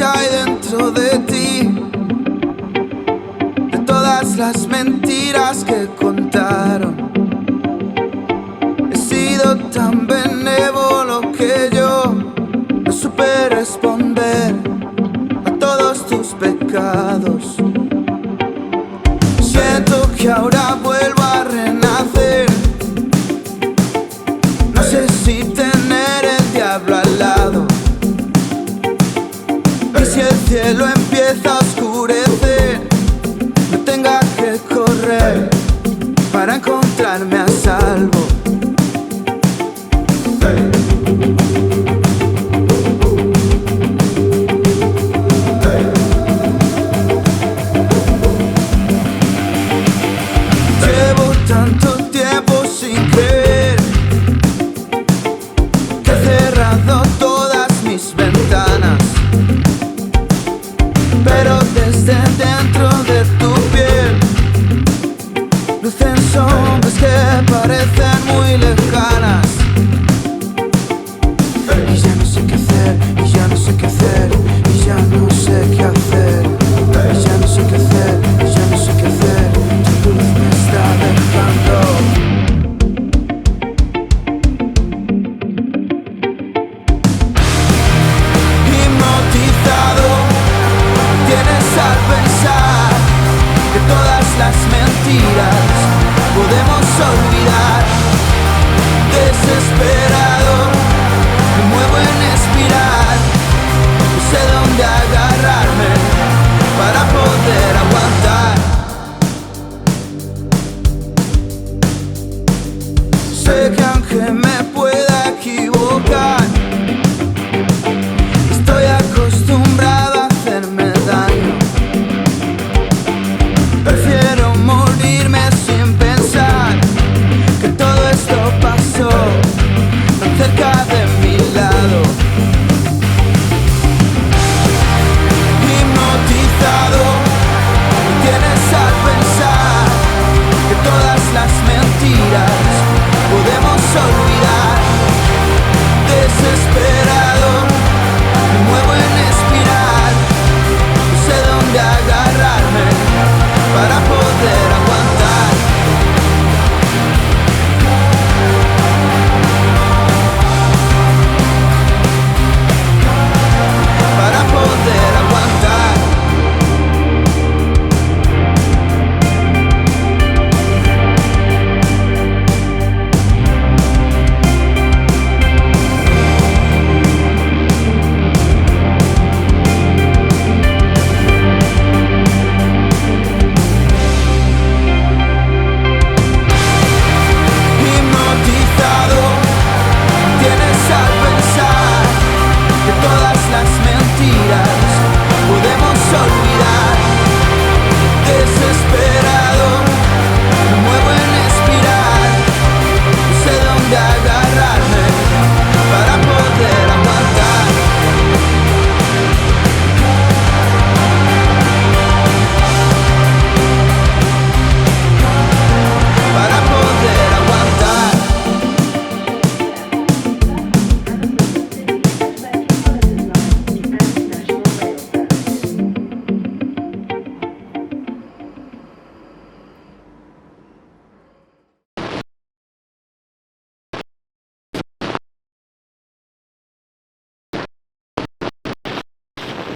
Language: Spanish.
que hay dentro de ti, de todas las mentiras que contaron. He sido tan benévolo que yo no supe responder a todos tus pecados. Siento que ahora vuelvo a renacer. No sé si tener el diablo al lado, y si el cielo empieza a oscurecer, no tenga que correr para encontrarme a salvo. Llevo tanto tiempo sin creer que he cerrado todas mis ventanas, pero desde dentro de tu piel lucen sombras que parecen muy lejanas. Y ya no sé qué hacer, y ya no sé qué hacer, y ya no sé qué hacer, y ya no sé qué hacer, y ya no sé qué hacer. Tu luz me está dejando. Hipnotizado tienes al pensar que todas las mentiras podemos olvidar.